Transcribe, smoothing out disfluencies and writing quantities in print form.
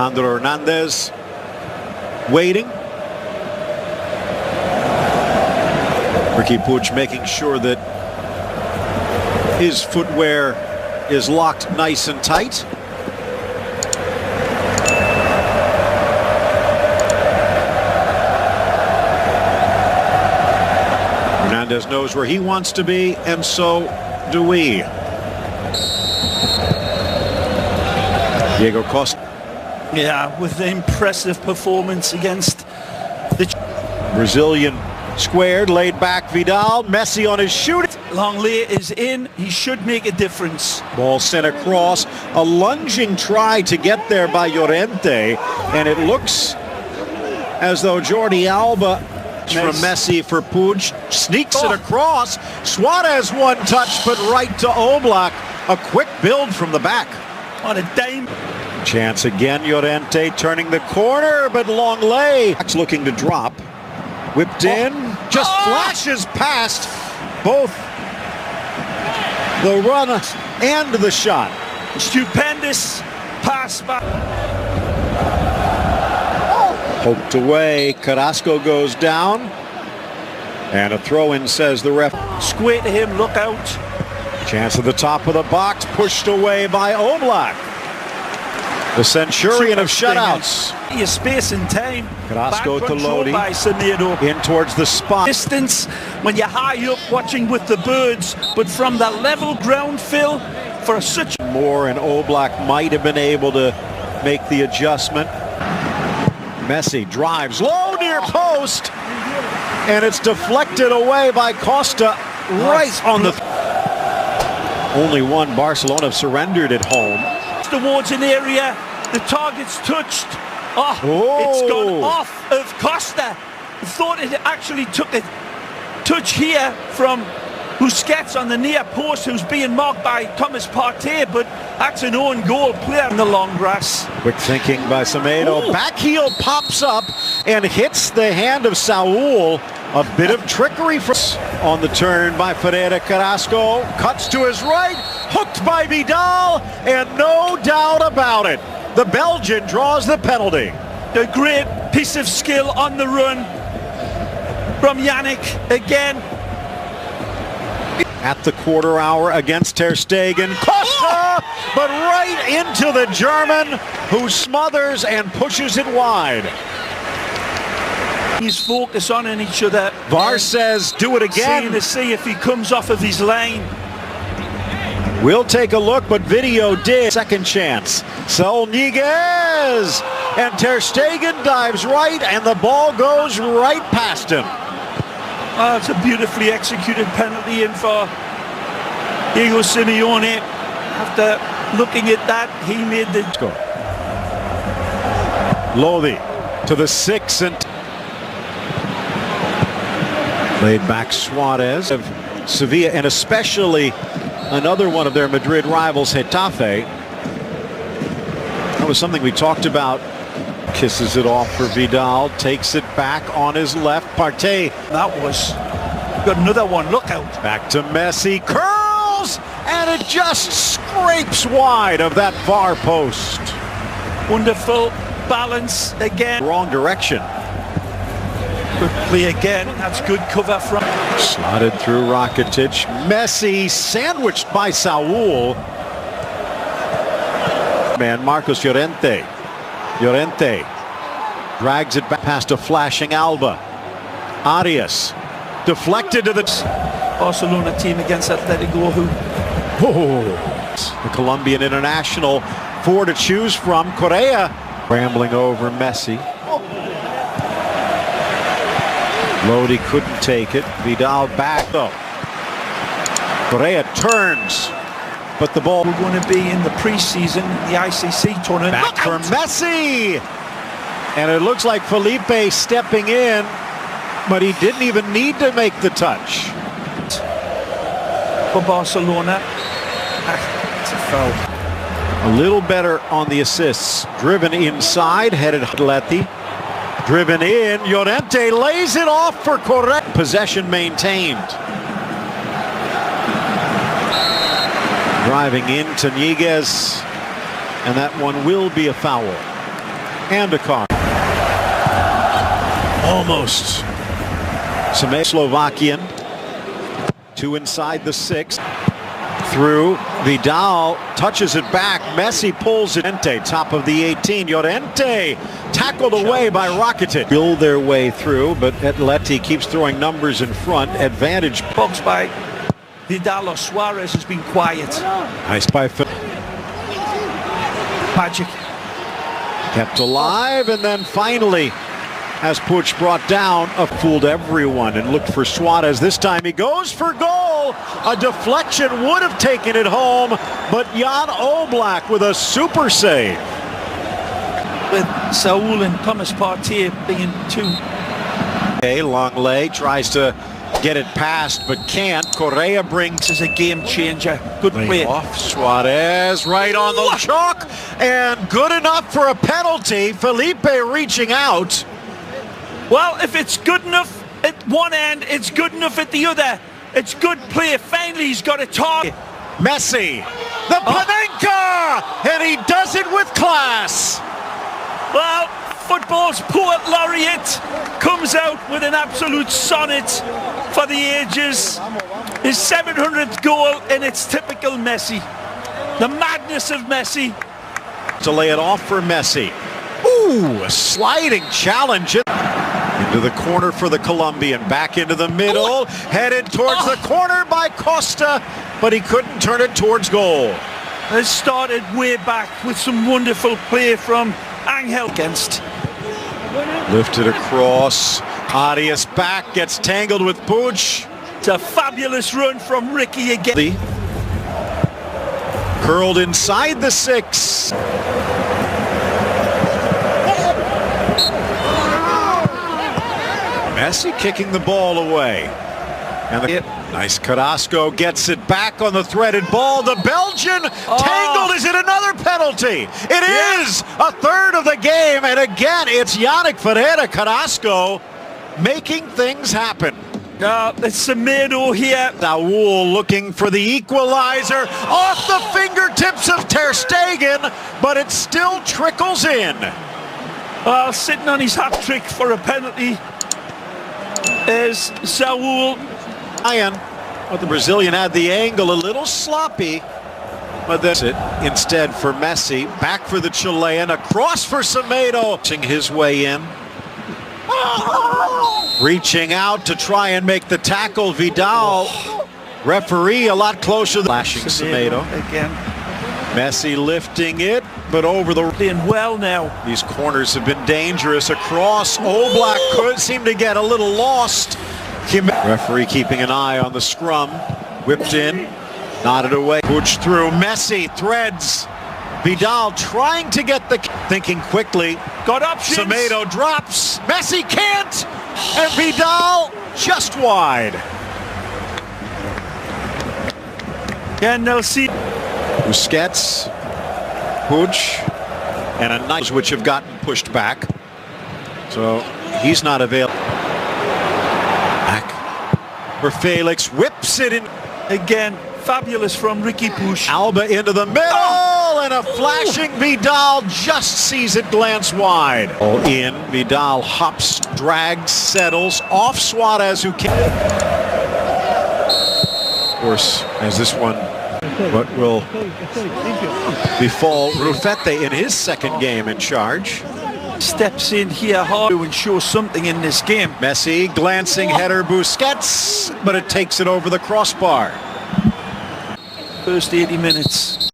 Alejandro Hernandez waiting. Riqui Puig making sure that his footwear is locked nice and tight. Hernandez knows where he wants to be, and so do we. Diego Costa. Yeah, with the impressive performance against the Brazilian squared, laid back Vidal. Messi on his shoot. Longley is in. He should make a difference. Ball sent across. A lunging try to get there by Llorente, and it looks as though Jordi Alba from Messi for Puig sneaks it across. Suarez one touch, but right to Oblak. A quick build from the back. On a dime. Chance again, Llorente turning the corner, but Longley looking to drop. Whipped in, just flashes past both the run and the shot. Stupendous pass back. Poked away, Carrasco goes down. And a throw-in, says the ref. Square to him, look out. Chance at the top of the box, pushed away by Oblak. The centurion of shutouts. Your space and time. Carrasco to Lodi. By Semedo. In towards the spot. Distance when you're high up watching with the birds, but from the level ground, Phil, for such more, and Oblak might have been able to make the adjustment. Messi drives low near post, and it's deflected away by Costa right on the. Only one Barcelona have surrendered at home. Towards an area, the target's touched. It's gone off of Costa. Thought it actually took a touch here from Busquets on the near post, who's being marked by Thomas Partey, but that's an own goal. Player in the long grass. Quick thinking by Semedo. Back heel pops up and hits the hand of Saul. A bit of trickery on the turn by Ferreira. Carrasco cuts to his right, hooked by Vidal, and no doubt about it, the Belgian draws the penalty. A great piece of skill on the run from Yannick again. At the quarter hour against Ter Stegen. Costa, but right into the German, who smothers and pushes it wide. He's focused on each other. VAR says do it again. To see if he comes off of his line. We'll take a look, but video did. Second chance. Saul Niguez, and Ter Stegen dives right, and the ball goes right past him. Oh, it's a beautifully executed penalty in for Diego Simeone. After looking at that, he made the score. Lodi to the 6 and laid back Suarez of Sevilla, and especially another one of their Madrid rivals, Getafe. That was something we talked about. Kisses it off for Vidal, takes it back on his left. Partey. That was got another one. Look out. Back to Messi. Curls, and it just scrapes wide of that far post. Wonderful balance again. Wrong direction. Good play again. That's good cover from. Slotted through Rakitic. Messi sandwiched by Saul. Man, Marcos Llorente. Llorente drags it back past a flashing Alba. Arias deflected to the Barcelona team against Atletico, who the Colombian international, 4 to choose from. Correa rambling over Messi. Lodi couldn't take it. Vidal back though. Correa turns, but the ball. We're going to be in the preseason, the ICC tournament. Back for Messi, and it looks like Felipe stepping in, but he didn't even need to make the touch. For Barcelona, it's a foul. A little better on the assists. Driven inside, headed Atleti. Driven in, Llorente lays it off for Correa. Possession maintained. Driving into Niguez, and that one will be a foul. and a corner. Almost. Slovakian. 2 inside the 6. Through. Vidal touches it back. Messi pulls it. Top of the 18. Llorente tackled away by Rakitic. Build their way through, but Atleti keeps throwing numbers in front. Advantage. Box by Vidal or Suarez has been quiet. Nice by Phil. Magic. Kept alive, and then finally, as Puig brought down, fooled everyone and looked for Suarez. This time he goes for goal. A deflection would have taken it home, but Jan Oblak with a super save. With Saul and Thomas Partey being two. Okay, Longley tries to get it past, but can't. Correa brings as a game changer. Good play. Off Suarez, right on the chalk, and good enough for a penalty. Felipe reaching out. Well, if it's good enough at one end, it's good enough at the other. It's good play. Finally, he's got a target. Messi, the Panenka, and he does it with class. Well, football's poet laureate comes out with an absolute sonnet for the ages. His 700th goal, and it's typical Messi. The madness of Messi. To lay it off for Messi. Ooh, a sliding challenge. Into the corner for the Colombian. Back into the middle. Headed towards the corner by Costa, but he couldn't turn it towards goal. It started way back with some wonderful play from Angel against. Lifted across. Arias back, gets tangled with Puig. It's a fabulous run from Ricky again. Curled inside the 6. Messi kicking the ball away. And nice Carrasco gets it back on the threaded ball. The Belgian tangled. Is it another penalty? It is a third of the game. And again, it's Yannick Ferreira Carrasco making things happen. It's Semedo here. Daawo looking for the equalizer off the fingertips of Ter Stegen, but it still trickles in. Sitting on his hat trick for a penalty is Saul. But the Brazilian had the angle a little sloppy. But that's it. Instead for Messi. Back for the Chilean. Across for Semedo. His way in. Reaching out to try and make the tackle. Vidal. Referee a lot closer. Flashing Semedo. Again. Messi lifting it, but over the... Playing well now. These corners have been dangerous. Across. Oblak could seem to get a little lost. Referee keeping an eye on the scrum. Whipped in. Nodded away. Puig through. Messi threads. Vidal trying to get the... Thinking quickly. Got options. Semedo drops. Messi can't. And Vidal just wide. Yeah, no, see. Busquets. Puig. And a nice which have gotten pushed back. So he's not available. Back for Felix. Whips it in. Again, fabulous from Ricky Puig. Alba into the middle, and a flashing Vidal just sees it glance wide. All in. Vidal hops, drags, settles off Suarez, who can. Of course, as this one, what will befall Rufete in his second game in charge. Steps in here hard to ensure something in this game. Messi glancing header. Busquets, but it takes it over the crossbar. First 80 minutes.